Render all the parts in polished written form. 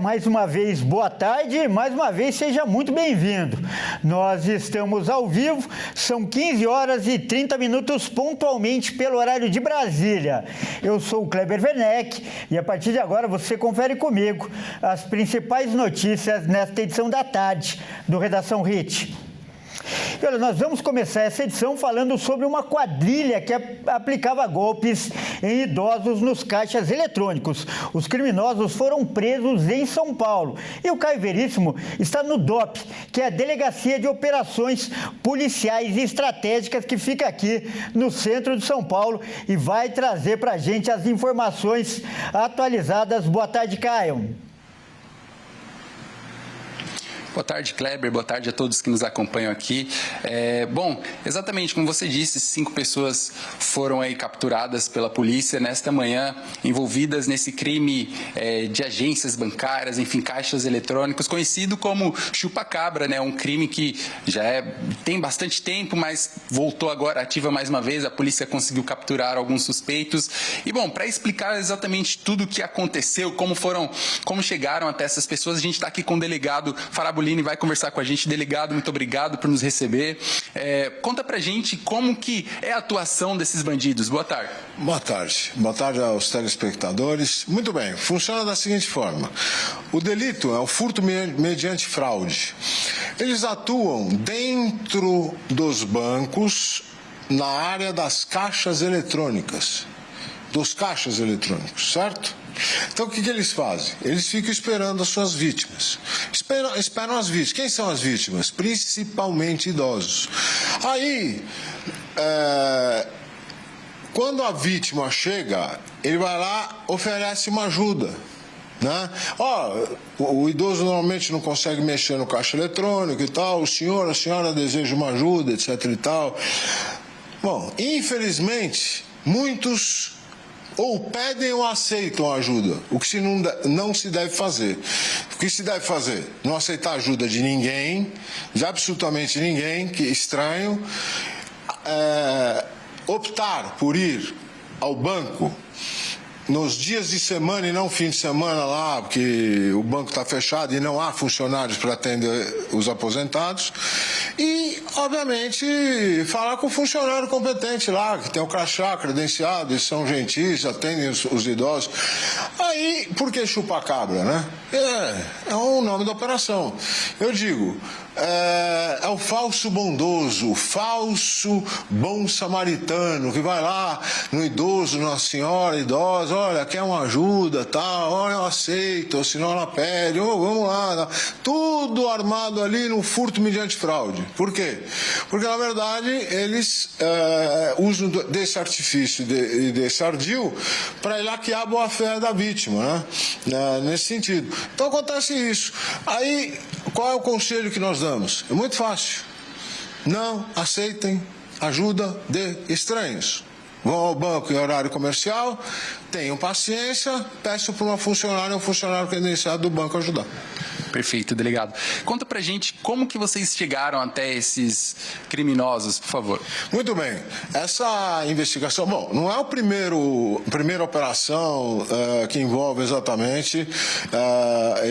Mais uma vez, boa tarde, mais uma vez, seja muito bem-vindo. Nós estamos ao vivo, são 15 horas e 30 minutos pontualmente pelo horário de Brasília. Eu sou o Kleber Werneck e a partir de agora você confere comigo as principais notícias nesta edição da tarde do Redação HIT. E olha, nós vamos começar essa edição falando sobre uma quadrilha que aplicava golpes em idosos nos caixas eletrônicos. Os criminosos foram presos em São Paulo. E o Caio Veríssimo está no DOP, que é a Delegacia de Operações Policiais e Estratégicas, que fica aqui no centro de São Paulo e vai trazer para a gente as informações atualizadas. Boa tarde, Caio. Boa tarde, Kleber. Boa tarde a todos que nos acompanham aqui. Bom, exatamente como você disse, 5 pessoas foram aí capturadas pela polícia nesta manhã, envolvidas nesse crime de agências bancárias, enfim, caixas eletrônicos, conhecido como chupa-cabra, né? Um crime que já tem bastante tempo, mas voltou agora ativa mais uma vez. A polícia conseguiu capturar alguns suspeitos. E, bom, para explicar exatamente tudo o que aconteceu, como chegaram até essas pessoas, a gente está aqui com o delegado Farabolini, vai conversar com a gente. Delegado, muito obrigado por nos receber. Conta pra gente como que é a atuação desses bandidos. Boa tarde. Boa tarde. Boa tarde aos telespectadores. Muito bem, funciona da seguinte forma. O delito é o furto mediante fraude. Eles atuam dentro dos bancos, na área das caixas eletrônicas. Dos caixas eletrônicos, certo? Então, o que eles fazem? Eles ficam esperando as suas vítimas. Esperam as vítimas. Quem são as vítimas? Principalmente idosos. Aí, quando a vítima chega, ele vai lá, oferece uma ajuda. Né? O idoso normalmente não consegue mexer no caixa eletrônico e tal. A senhora deseja uma ajuda, etc. e tal. Bom, infelizmente, muitos ou pedem ou aceitam ajuda, o que não se deve fazer. O que se deve fazer? Não aceitar ajuda de ninguém, de absolutamente ninguém, que é estranho, optar por ir ao banco nos dias de semana e não fim de semana lá, porque o banco está fechado e não há funcionários para atender os aposentados. E, obviamente, falar com o funcionário competente lá, que tem o crachá credenciado, eles são gentis, atendem os idosos. Aí, por que chupa-cabra, né? É o nome da operação. Eu digo, é o falso bondoso, o falso bom samaritano, que vai lá no idoso, na senhora idosa, olha, quer uma ajuda, tal, olha, eu aceito, ou senão ela pede, vamos lá. Tudo armado ali no furto mediante fraude. Por quê? Porque, na verdade, eles usam desse artifício e desse ardil para ilaquear a boa-fé da vítima, né? Nesse sentido. Então, acontece isso. Aí, qual é o conselho que nós damos? É muito fácil. Não aceitem ajuda de estranhos. Vão ao banco em horário comercial, tenham paciência, peçam para um funcionário credenciado do banco ajudar. Perfeito, delegado. Conta pra gente como que vocês chegaram até esses criminosos, por favor. Muito bem. Essa investigação, bom, não é a primeira operação que envolve exatamente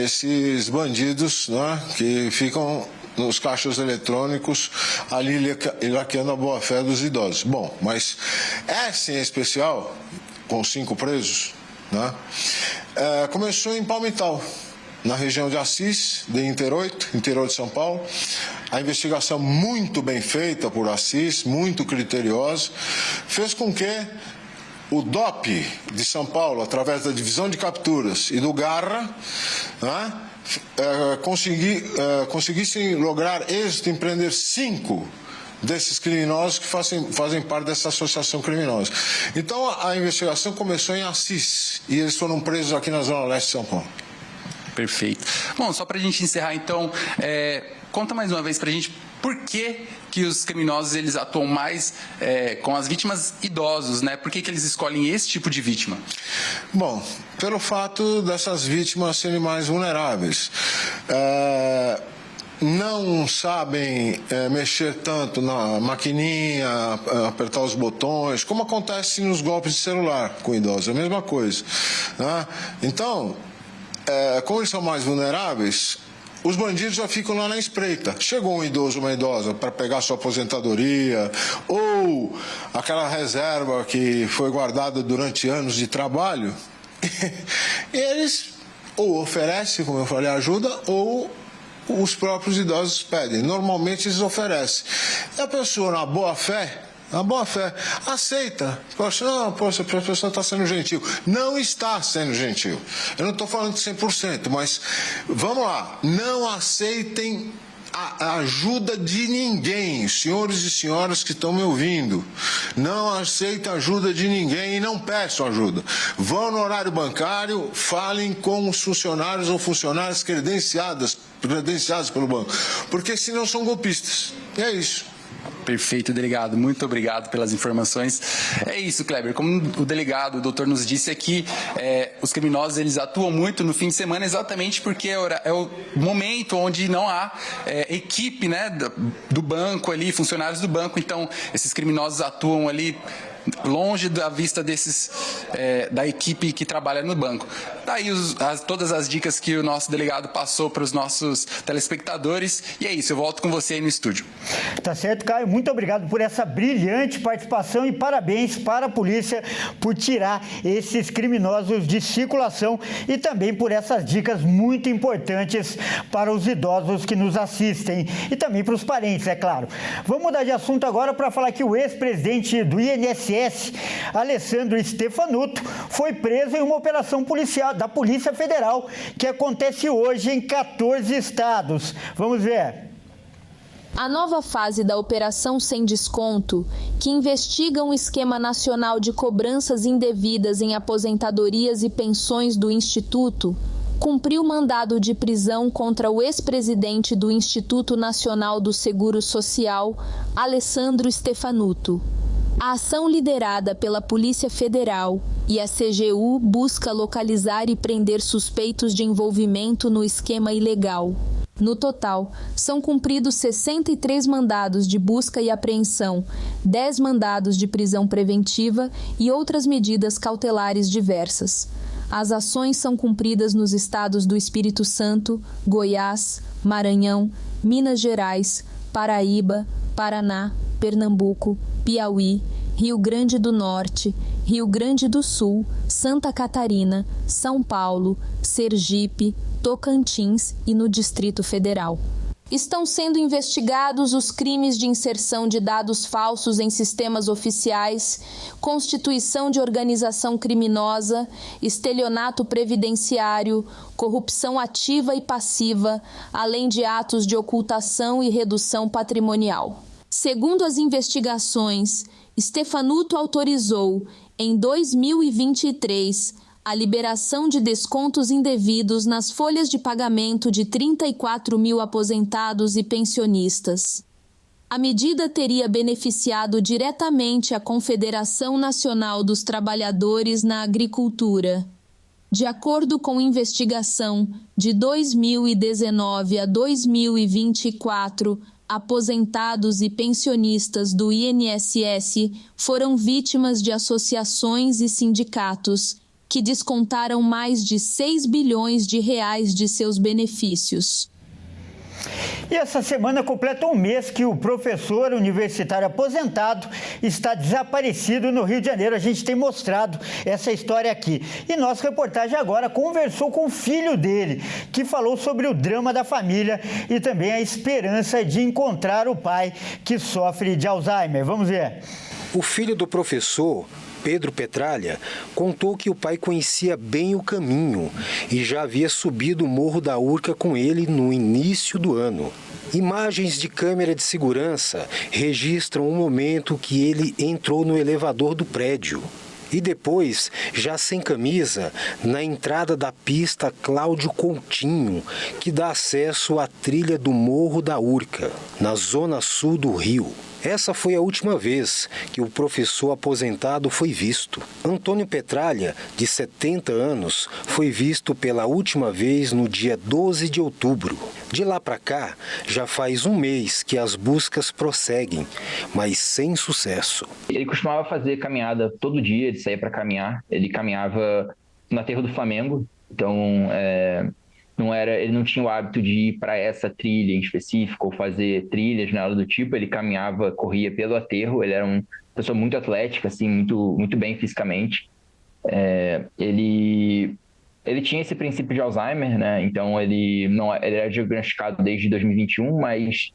esses bandidos, né, que ficam nos caixas eletrônicos, ali ilaqueando a boa-fé dos idosos. Bom, mas essa em especial, com 5 presos, né, começou em Palmital, na região de Assis, de interior de São Paulo. A investigação muito bem feita por Assis, muito criteriosa, fez com que o DOP de São Paulo, através da Divisão de Capturas e do Garra, né, conseguissem lograr êxito em prender 5 desses criminosos que fazem parte dessa associação criminosa. Então, a investigação começou em Assis e eles foram presos aqui na Zona Leste de São Paulo. Perfeito. Bom, só para a gente encerrar, então, conta mais uma vez para a gente por que os criminosos eles atuam mais com as vítimas idosos, né? Por que eles escolhem esse tipo de vítima? Bom, pelo fato dessas vítimas serem mais vulneráveis. Não sabem mexer tanto na maquininha, apertar os botões, como acontece nos golpes de celular com idosos, é a mesma coisa, né? Então, como eles são mais vulneráveis, os bandidos já ficam lá na espreita. Chegou um idoso, uma idosa, para pegar sua aposentadoria, ou aquela reserva que foi guardada durante anos de trabalho, eles ou oferecem, como eu falei, ajuda, ou os próprios idosos pedem. Normalmente eles oferecem. E a pessoa, na boa fé, aceita. Poxa, não, poxa, a pessoa está sendo gentil. Não está sendo gentil. Eu não estou falando de 100%, mas vamos lá. Não aceitem a ajuda de ninguém, senhores e senhoras que estão me ouvindo. Não aceitem ajuda de ninguém e não peçam ajuda. Vão no horário bancário, falem com os funcionários ou funcionárias credenciados pelo banco, porque senão são golpistas. E é isso. Perfeito, delegado. Muito obrigado pelas informações. É isso, Kleber. Como o delegado, o doutor, nos disse aqui, os criminosos eles atuam muito no fim de semana exatamente porque é o momento onde não há equipe, né, do banco ali, funcionários do banco. Então, esses criminosos atuam ali longe da vista da equipe que trabalha no banco. Daí todas as dicas que o nosso delegado passou para os nossos telespectadores. E é isso, eu volto com você aí no estúdio. Tá certo, Caio. Muito obrigado por essa brilhante participação e parabéns para a polícia por tirar esses criminosos de circulação e também por essas dicas muito importantes para os idosos que nos assistem e também para os parentes, é claro. Vamos mudar de assunto agora para falar que o ex-presidente do INSS, Alessandro Stefanuto, foi preso em uma operação policial da Polícia Federal que acontece hoje em 14 estados. Vamos ver. A nova fase da Operação Sem Desconto, que investiga um esquema nacional de cobranças indevidas em aposentadorias e pensões do Instituto, cumpriu mandado de prisão contra o ex-presidente do Instituto Nacional do Seguro Social, Alessandro Stefanuto. A ação liderada pela Polícia Federal e a CGU busca localizar e prender suspeitos de envolvimento no esquema ilegal. No total, são cumpridos 63 mandados de busca e apreensão, 10 mandados de prisão preventiva e outras medidas cautelares diversas. As ações são cumpridas nos estados do Espírito Santo, Goiás, Maranhão, Minas Gerais, Paraíba, Paraná, Pernambuco, Piauí, Rio Grande do Norte, Rio Grande do Sul, Santa Catarina, São Paulo, Sergipe, Tocantins e no Distrito Federal. Estão sendo investigados os crimes de inserção de dados falsos em sistemas oficiais, constituição de organização criminosa, estelionato previdenciário, corrupção ativa e passiva, além de atos de ocultação e redução patrimonial. Segundo as investigações, Stefanuto autorizou, em 2023, a liberação de descontos indevidos nas folhas de pagamento de 34 mil aposentados e pensionistas. A medida teria beneficiado diretamente a Confederação Nacional dos Trabalhadores na Agricultura. De acordo com investigação, de 2019 a 2024, aposentados e pensionistas do INSS foram vítimas de associações e sindicatos que descontaram mais de 6 bilhões de reais de seus benefícios. E essa semana completa um mês que o professor universitário aposentado está desaparecido no Rio de Janeiro. A gente tem mostrado essa história aqui. E nossa reportagem agora conversou com o filho dele, que falou sobre o drama da família e também a esperança de encontrar o pai que sofre de Alzheimer. Vamos ver. O filho do professor, Pedro Petralha, contou que o pai conhecia bem o caminho e já havia subido o Morro da Urca com ele no início do ano. Imagens de câmera de segurança registram o momento que ele entrou no elevador do prédio. E depois, já sem camisa, na entrada da pista Cláudio Coutinho, que dá acesso à trilha do Morro da Urca, na zona sul do Rio. Essa foi a última vez que o professor aposentado foi visto. Antônio Petralha, de 70 anos, foi visto pela última vez no dia 12 de outubro. De lá para cá, já faz um mês que as buscas prosseguem, mas sem sucesso. Ele costumava fazer caminhada todo dia, ele saía para caminhar. Ele caminhava no aterro do Flamengo, Então, ele não tinha o hábito de ir para essa trilha em específico ou fazer trilhas, nada do tipo. Ele caminhava, corria pelo aterro. Ele era uma pessoa muito atlética, assim, muito bem fisicamente. Ele tinha esse princípio de Alzheimer, né? Então ele era diagnosticado desde 2021, mas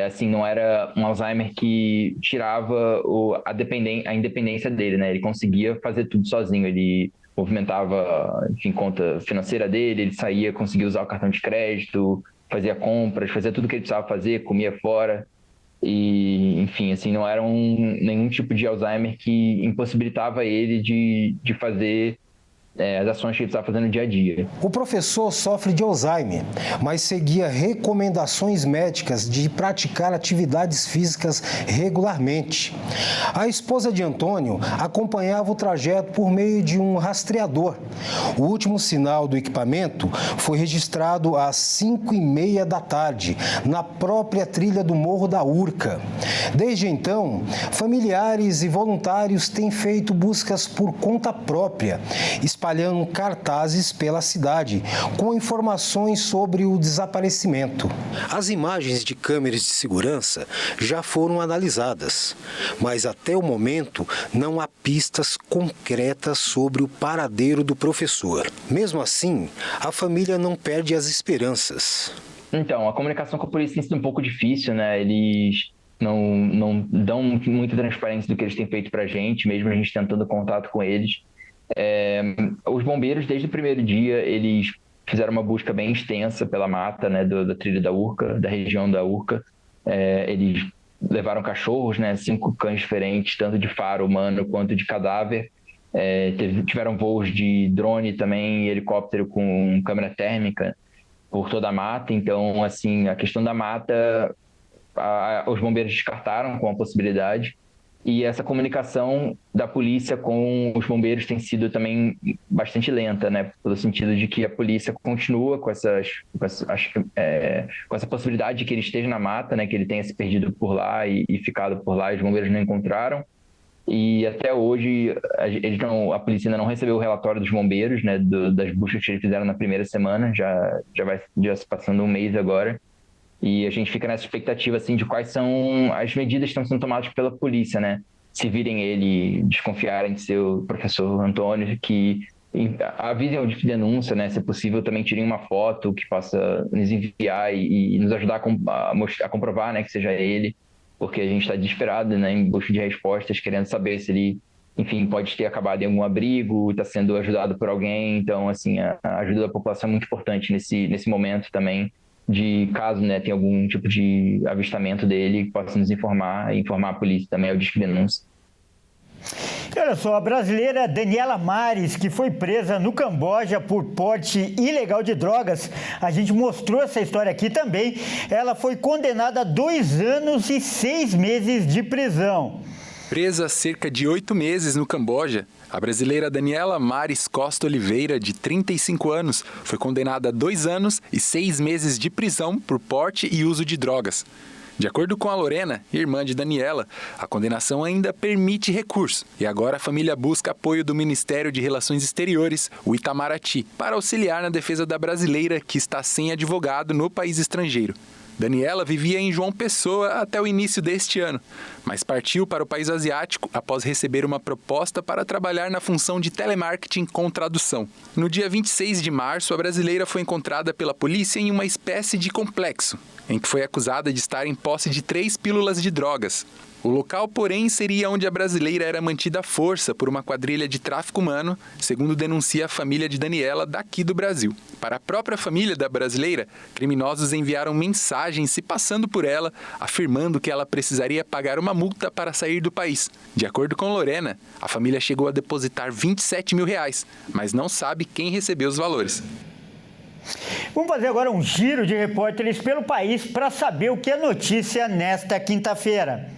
assim, não era um Alzheimer que tirava a independência dele, né? Ele conseguia fazer tudo sozinho. Ele movimentava, enfim, conta financeira dele, ele saía, conseguia usar o cartão de crédito, fazia compras, fazia tudo que ele precisava fazer, comia fora. E, enfim, assim, não era nenhum tipo de Alzheimer que impossibilitava ele de fazer as ações que ele precisava fazer no dia a dia. O professor sofre de Alzheimer, mas seguia recomendações médicas de praticar atividades físicas regularmente. A esposa de Antônio acompanhava o trajeto por meio de um rastreador. O último sinal do equipamento foi registrado às 5h30 da tarde, na própria trilha do Morro da Urca. Desde então, familiares e voluntários têm feito buscas por conta própria, espalhando cartazes pela cidade, com informações sobre o desaparecimento. As imagens de câmeras de segurança já foram analisadas, mas até o momento não há pistas concretas sobre o paradeiro do professor. Mesmo assim, a família não perde as esperanças. Então, a comunicação com a polícia tem sido um pouco difícil, né? Eles não dão muita transparência do que eles têm feito pra gente, mesmo a gente tentando contato com eles. Os bombeiros, desde o primeiro dia, eles fizeram uma busca bem extensa pela mata, né, da trilha da Urca, da região da Urca. Eles levaram cachorros, né, 5 cães diferentes, tanto de faro humano quanto de cadáver. Tiveram voos de drone também, helicóptero com câmera térmica por toda a mata. Então, assim, a questão da mata, os bombeiros descartaram com a possibilidade. E essa comunicação da polícia com os bombeiros tem sido também bastante lenta, né? Pelo sentido de que a polícia continua com essa possibilidade de que ele esteja na mata, né? Que ele tenha se perdido por lá e ficado por lá, e os bombeiros não encontraram. E até hoje a polícia ainda não recebeu o relatório dos bombeiros, né? Das buscas que eles fizeram na primeira semana, já se passando um mês agora. E a gente fica nessa expectativa, assim, de quais são as medidas que estão sendo tomadas pela polícia, né? Se virem ele, desconfiarem de ser o professor Antônio, que avisem o de denúncia, né? Se é possível, também tirem uma foto que possa nos enviar e nos ajudar a comprovar, né, que seja ele, porque a gente está desesperado, né, em busca de respostas, querendo saber se ele, enfim, pode ter acabado em algum abrigo, está sendo ajudado por alguém. Então, assim, a ajuda da população é muito importante nesse momento também, de caso, né, tenha algum tipo de avistamento dele, que possa nos informar e informar a polícia também, o Disque Denúncia. Olha só, a brasileira Daniela Mares, que foi presa no Camboja por porte ilegal de drogas, a gente mostrou essa história aqui também, ela foi condenada a 2 anos e 6 meses de prisão. Presa há cerca de 8 meses no Camboja, a brasileira Daniela Mares Costa Oliveira, de 35 anos, foi condenada a 2 anos e 6 meses de prisão por porte e uso de drogas. De acordo com a Lorena, irmã de Daniela, a condenação ainda permite recurso e agora a família busca apoio do Ministério de Relações Exteriores, o Itamaraty, para auxiliar na defesa da brasileira que está sem advogado no país estrangeiro. Daniela vivia em João Pessoa até o início deste ano, mas partiu para o país asiático após receber uma proposta para trabalhar na função de telemarketing com tradução. No dia 26 de março, a brasileira foi encontrada pela polícia em uma espécie de complexo, em que foi acusada de estar em posse de 3 pílulas de drogas. O local, porém, seria onde a brasileira era mantida à força por uma quadrilha de tráfico humano, segundo denuncia a família de Daniela daqui do Brasil. Para a própria família da brasileira, criminosos enviaram mensagens se passando por ela, afirmando que ela precisaria pagar uma multa para sair do país. De acordo com Lorena, a família chegou a depositar R$27 mil, mas não sabe quem recebeu os valores. Vamos fazer agora um giro de repórteres pelo país para saber o que é notícia nesta quinta-feira.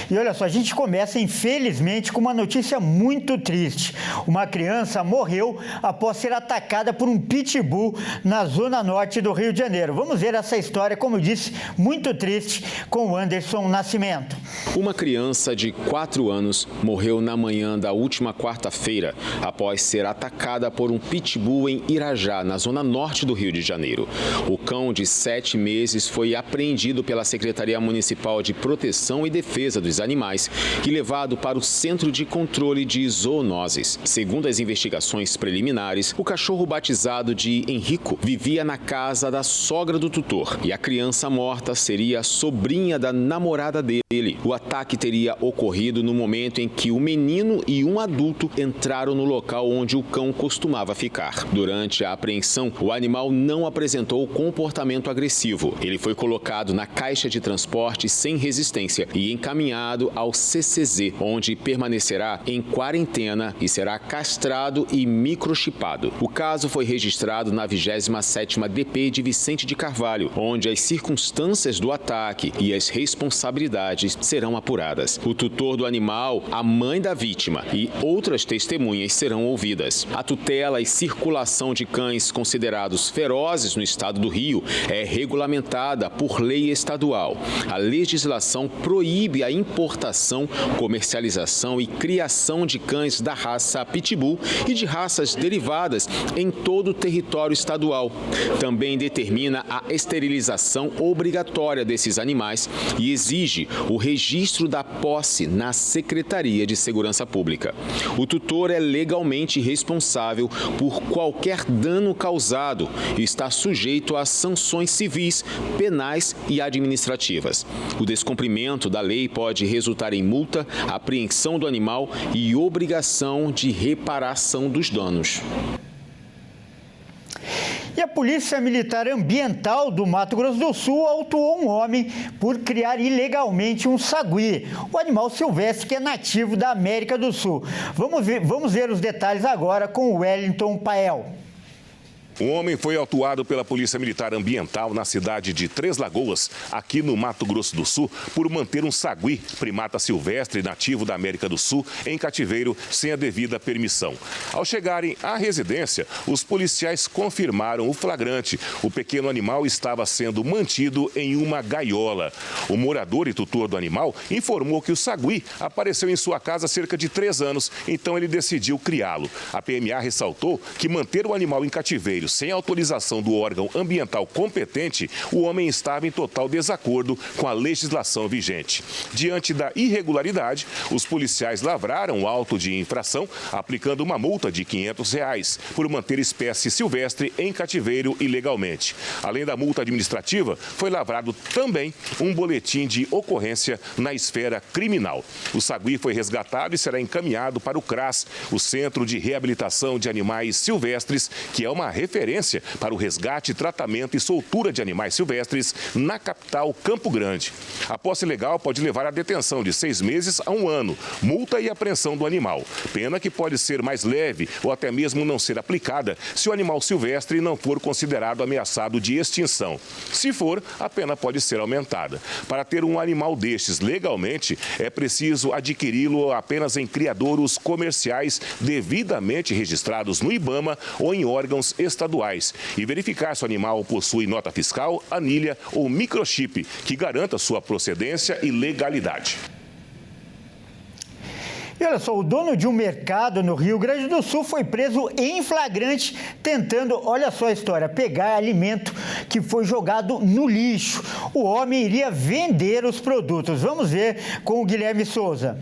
E olha só, a gente começa, infelizmente, com uma notícia muito triste. Uma criança morreu após ser atacada por um pitbull na zona norte do Rio de Janeiro. Vamos ver essa história, como eu disse, muito triste, com o Anderson Nascimento. Uma criança de 4 anos morreu na manhã da última quarta-feira após ser atacada por um pitbull em Irajá, na zona norte do Rio de Janeiro. O cão de 7 meses foi apreendido pela Secretaria Municipal de Proteção e Defesa dos Animais e levado para o Centro de Controle de Zoonoses. Segundo as investigações preliminares, o cachorro batizado de Henrico vivia na casa da sogra do tutor e a criança morta seria a sobrinha da namorada dele. O ataque teria ocorrido no momento em que o menino e um adulto entraram no local onde o cão costumava ficar. Durante a apreensão, o animal não apresentou comportamento agressivo. Ele foi colocado na caixa de transporte sem resistência e encaminhado ao CCZ, onde permanecerá em quarentena e será castrado e microchipado. O caso foi registrado na 27ª DP de Vicente de Carvalho, onde as circunstâncias do ataque e as responsabilidades serão apuradas. O tutor do animal, a mãe da vítima e outras testemunhas serão ouvidas. A tutela e circulação de cães considerados ferozes no estado do Rio é regulamentada por lei estadual. A legislação proíbe a importação, comercialização e criação de cães da raça pitbull e de raças derivadas em todo o território estadual. Também determina a esterilização obrigatória desses animais e exige o registro da posse na Secretaria de Segurança Pública. O tutor é legalmente responsável por qualquer dano causado e está sujeito a sanções civis, penais e administrativas. O descumprimento da lei pode resultar em multa, apreensão do animal e obrigação de reparação dos danos. E a Polícia Militar Ambiental do Mato Grosso do Sul autuou um homem por criar ilegalmente um sagui, o animal silvestre que é nativo da América do Sul. Vamos ver os detalhes agora com o Wellington Pael. Um homem foi autuado pela Polícia Militar Ambiental na cidade de Três Lagoas, aqui no Mato Grosso do Sul, por manter um sagui, primata silvestre nativo da América do Sul, em cativeiro sem a devida permissão. Ao chegarem à residência, os policiais confirmaram o flagrante. O pequeno animal estava sendo mantido em uma gaiola. O morador e tutor do animal informou que o sagui apareceu em sua casa há cerca de 3 anos, então ele decidiu criá-lo. A PMA ressaltou que manter o animal em cativeiro sem autorização do órgão ambiental competente, o homem estava em total desacordo com a legislação vigente. Diante da irregularidade, os policiais lavraram o auto de infração, aplicando uma multa de R$ 500 por manter espécie silvestre em cativeiro ilegalmente. Além da multa administrativa, foi lavrado também um boletim de ocorrência na esfera criminal. O sagui foi resgatado e será encaminhado para o CRAS, o Centro de Reabilitação de Animais Silvestres, que é uma referência para o resgate, tratamento e soltura de animais silvestres na capital Campo Grande. A posse legal pode levar à detenção de 6 meses a 1 ano, multa e apreensão do animal. Pena que pode ser mais leve ou até mesmo não ser aplicada se o animal silvestre não for considerado ameaçado de extinção. Se for, a pena pode ser aumentada. Para ter um animal destes legalmente, é preciso adquiri-lo apenas em criadouros comerciais devidamente registrados no IBAMA ou em órgãos estaduais e verificar se o animal possui nota fiscal, anilha ou microchip que garanta sua procedência e legalidade. E olha só, o dono de um mercado no Rio Grande do Sul foi preso em flagrante tentando, olha só a história, pegar alimento que foi jogado no lixo. O homem iria vender os produtos. Vamos ver com o Guilherme Souza.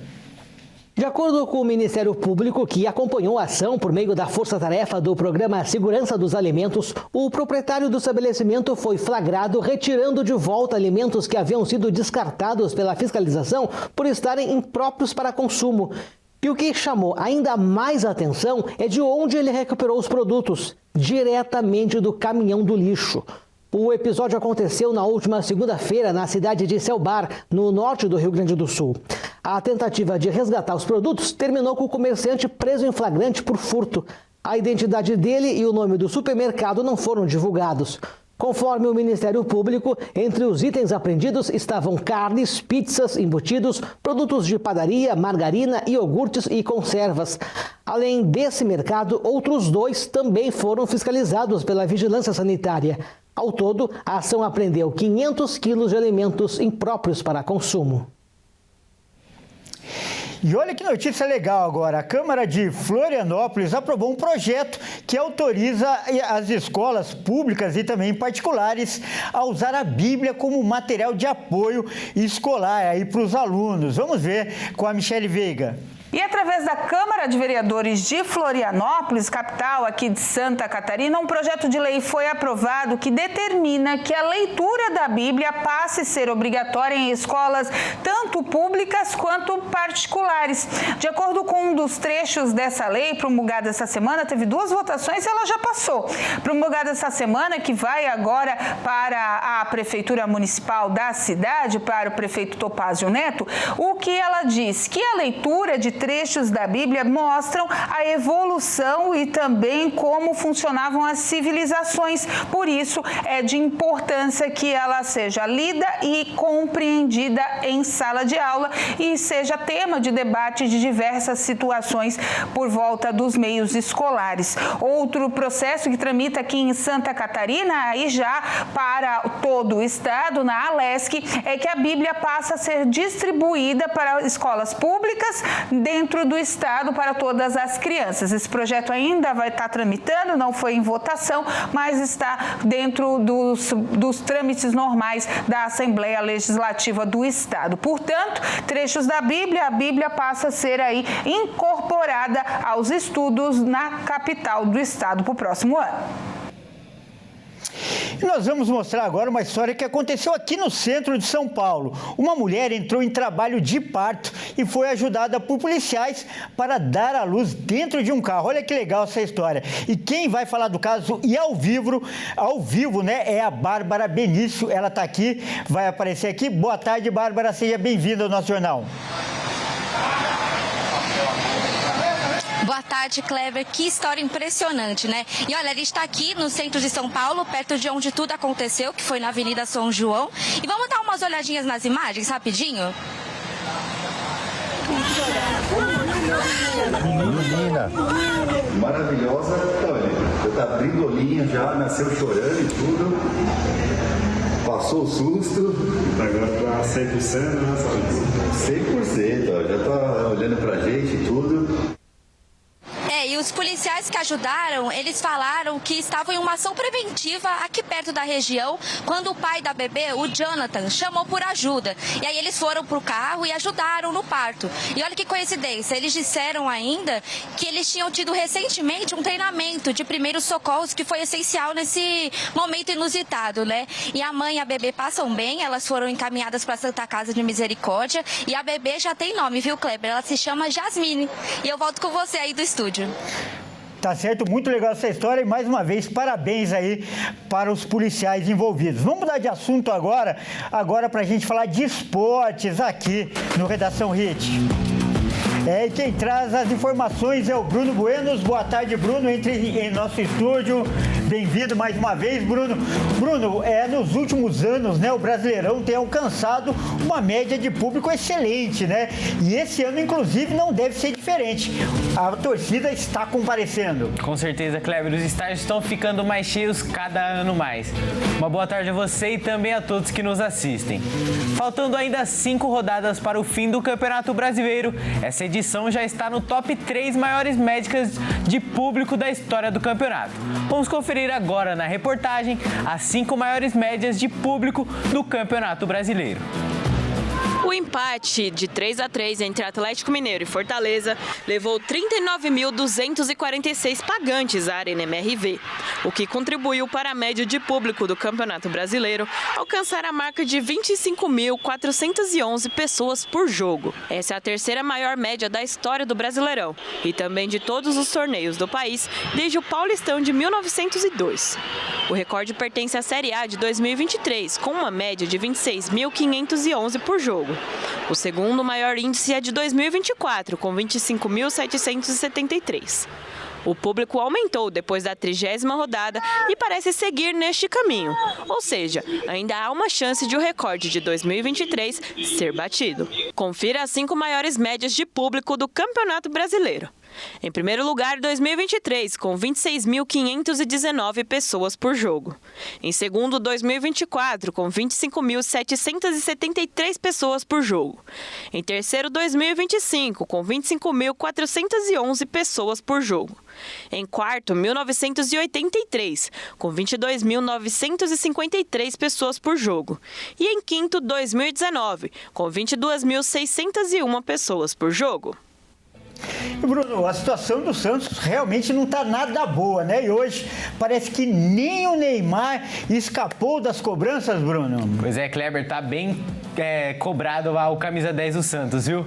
De acordo com o Ministério Público, que acompanhou a ação por meio da força-tarefa do Programa Segurança dos Alimentos, o proprietário do estabelecimento foi flagrado retirando de volta alimentos que haviam sido descartados pela fiscalização por estarem impróprios para consumo. E o que chamou ainda mais atenção é de onde ele recuperou os produtos, diretamente do caminhão do lixo. O episódio aconteceu na última segunda-feira na cidade de Selbar, no norte do Rio Grande do Sul. A tentativa de resgatar os produtos terminou com o comerciante preso em flagrante por furto. A identidade dele e o nome do supermercado não foram divulgados. Conforme o Ministério Público, entre os itens apreendidos estavam carnes, pizzas, embutidos, produtos de padaria, margarina, iogurtes e conservas. Além desse mercado, outros 2 também foram fiscalizados pela Vigilância Sanitária. Ao todo, a ação apreendeu 500 quilos de alimentos impróprios para consumo. E olha que notícia legal agora, a Câmara de Florianópolis aprovou um projeto que autoriza as escolas públicas e também particulares a usar a Bíblia como material de apoio escolar aí para os alunos. Vamos ver com a Michele Veiga. E através da Câmara de Vereadores de Florianópolis, capital aqui de Santa Catarina, um projeto de lei foi aprovado que determina que a leitura da Bíblia passe a ser obrigatória em escolas tanto públicas quanto particulares. De acordo com um dos trechos dessa lei, promulgada essa semana, teve 2 votações e ela já passou. Promulgada essa semana, que vai agora para a Prefeitura Municipal da cidade, para o prefeito Topázio Neto, o que ela diz? Que a leitura de trechos da Bíblia mostram a evolução e também como funcionavam as civilizações. Por isso, é de importância que ela seja lida e compreendida em sala de aula e seja tema de debate de diversas situações por volta dos meios escolares. Outro processo que tramita aqui em Santa Catarina, aí já para todo o estado, na Alesc, é que a Bíblia passa a ser distribuída para escolas públicas dentro do estado para todas as crianças. Esse projeto ainda vai estar tramitando, não foi em votação, mas está dentro dos trâmites normais da Assembleia Legislativa do estado. Portanto, trechos da Bíblia, a Bíblia passa a ser aí incorporada aos estudos na capital do estado para o próximo ano. E nós vamos mostrar agora uma história que aconteceu aqui no centro de São Paulo. Uma mulher entrou em trabalho de parto e foi ajudada por policiais para dar à luz dentro de um carro. Olha que legal essa história. E quem vai falar do caso e ao vivo, né, é a Bárbara Benício. Ela está aqui, vai aparecer aqui. Boa tarde, Bárbara. Seja bem-vinda ao nosso jornal. Boa tarde, Kleber. Que história impressionante, né? E olha, ele está aqui no centro de São Paulo, perto de onde tudo aconteceu, que foi na Avenida São João. E vamos dar umas olhadinhas nas imagens, rapidinho? Menina, maravilhosa. Olha, já tá abrindo o olhinho, já nasceu chorando e tudo. Passou o susto. Agora tá 100%, né, sabe? 100%, ó, já tá olhando pra gente e tudo. E os policiais que ajudaram, eles falaram que estavam em uma ação preventiva aqui perto da região, quando o pai da bebê, o Jonathan, chamou por ajuda. E aí eles foram pro carro e ajudaram no parto. E olha que coincidência, eles disseram ainda que eles tinham tido recentemente um treinamento de primeiros socorros que foi essencial nesse momento inusitado, né? E a mãe e a bebê passam bem, elas foram encaminhadas para a Santa Casa de Misericórdia e a bebê já tem nome, viu, Kleber? Ela se chama Jasmine. E eu volto com você aí do estúdio. Tá certo, muito legal essa história e mais uma vez parabéns aí para os policiais envolvidos. Vamos mudar de assunto agora para a gente falar de esportes aqui no Redação Hit. E quem traz as informações é o Bruno Buenos. Boa tarde, Bruno, entre em nosso estúdio. Bem-vindo mais uma vez, Bruno. Bruno, nos últimos anos, né, o Brasileirão tem alcançado uma média de público excelente, né? E esse ano, inclusive, não deve ser diferente. A torcida está comparecendo. Com certeza, Kleber. Os estádios estão ficando mais cheios cada ano mais. Uma boa tarde a você e também a todos que nos assistem. Faltando ainda 5 rodadas para o fim do Campeonato Brasileiro, essa edição já está no top 3 maiores médias de público da história do campeonato. Vamos conferir agora na reportagem as 5 maiores médias de público do Campeonato Brasileiro. O empate de 3-3 entre Atlético Mineiro e Fortaleza levou 39.246 pagantes à Arena MRV, o que contribuiu para a média de público do Campeonato Brasileiro alcançar a marca de 25.411 pessoas por jogo. Essa é a terceira maior média da história do Brasileirão e também de todos os torneios do país desde o Paulistão de 1902. O recorde pertence à Série A de 2023, com uma média de 26.511 por jogo. O segundo maior índice é de 2024, com 25.773. O público aumentou depois da 30ª rodada e parece seguir neste caminho. Ou seja, ainda há uma chance de o recorde de 2023 ser batido. Confira as 5 maiores médias de público do Campeonato Brasileiro. Em primeiro lugar, 2023, com 26.519 pessoas por jogo. Em segundo, 2024, com 25.773 pessoas por jogo. Em terceiro, 2025, com 25.411 pessoas por jogo. Em quarto, 1983, com 22.953 pessoas por jogo. E em quinto, 2019, com 22.601 pessoas por jogo. Bruno, a situação do Santos realmente não está nada boa, né? E hoje parece que nem o Neymar escapou das cobranças, Bruno. Pois é, Kleber, tá bem cobrado lá o camisa 10 do Santos, viu?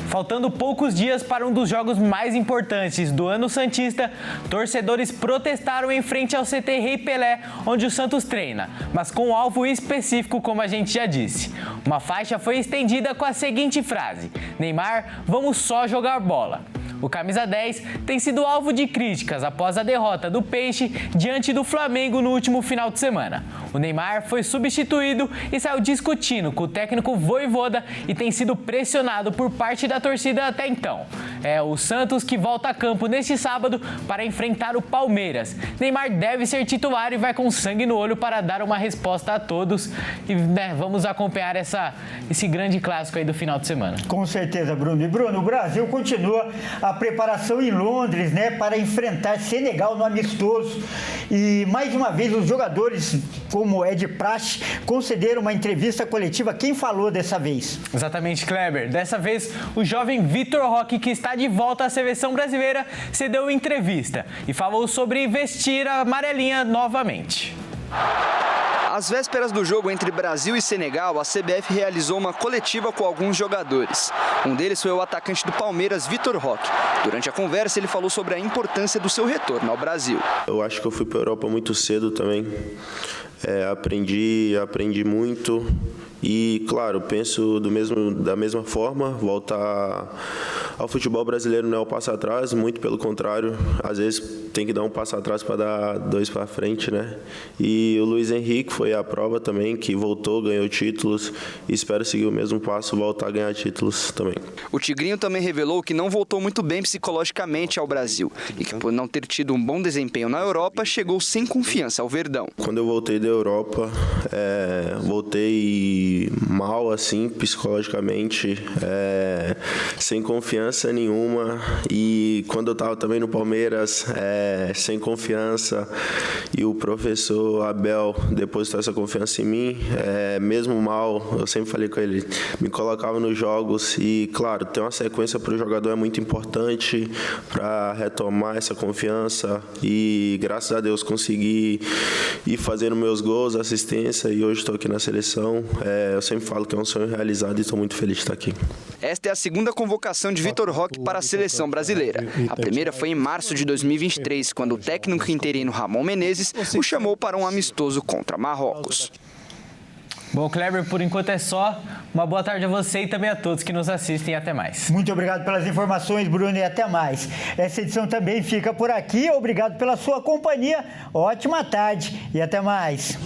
Faltando poucos dias para um dos jogos mais importantes do ano santista, torcedores protestaram em frente ao CT Rei Pelé, onde o Santos treina, mas com um alvo específico, como a gente já disse. Uma faixa foi estendida com a seguinte frase: Neymar, vamos só jogar bola. O camisa 10 tem sido alvo de críticas após a derrota do Peixe diante do Flamengo no último final de semana. O Neymar foi substituído e saiu discutindo com o técnico Vojvoda e tem sido pressionado por parte da torcida até então. É o Santos que volta a campo neste sábado para enfrentar o Palmeiras. Neymar deve ser titular e vai com sangue no olho para dar uma resposta a todos. E vamos acompanhar esse grande clássico aí do final de semana. Com certeza, Bruno. E Bruno, o Brasil continua a preparação em Londres, né, para enfrentar Senegal no amistoso. E mais uma vez os jogadores, como é de praxe, concederam uma entrevista coletiva. Quem falou dessa vez? Exatamente, Kleber. Dessa vez, o jovem Vitor Roque, que está de volta à seleção brasileira, cedeu entrevista e falou sobre vestir a amarelinha novamente. Às vésperas do jogo entre Brasil e Senegal, a CBF realizou uma coletiva com alguns jogadores. Um deles foi o atacante do Palmeiras, Vitor Roque. Durante a conversa, ele falou sobre a importância do seu retorno ao Brasil. Eu acho que eu fui para a Europa muito cedo também. Aprendi muito. E, claro, penso da mesma forma, voltar ao futebol brasileiro não é o passo atrás, muito pelo contrário, às vezes tem que dar um passo atrás para dar 2 para frente, né? E o Luiz Henrique foi a prova também, que voltou, ganhou títulos, e espero seguir o mesmo passo, voltar a ganhar títulos também. O Tigrinho também revelou que não voltou muito bem psicologicamente ao Brasil e que, por não ter tido um bom desempenho na Europa, chegou sem confiança ao Verdão. Quando eu voltei da Europa, voltei mal, assim, psicologicamente, sem confiança nenhuma, e quando eu estava também no Palmeiras, sem confiança, e o professor Abel depositou essa confiança em mim, mesmo mal, eu sempre falei com ele, me colocava nos jogos, e claro, ter uma sequência para o jogador é muito importante para retomar essa confiança, e graças a Deus consegui ir fazendo meus gols, assistência, e hoje estou aqui na seleção. Eu sempre falo que é um sonho realizado e estou muito feliz de estar aqui. Esta é a segunda convocação de Vitor Roque para a seleção brasileira. A primeira foi em março de 2023, quando o técnico interino Ramon Menezes o chamou para um amistoso contra Marrocos. Bom, Kleber, por enquanto é só. Uma boa tarde a você e também a todos que nos assistem. Até mais. Muito obrigado pelas informações, Bruno, e até mais. Essa edição também fica por aqui. Obrigado pela sua companhia. Ótima tarde e até mais.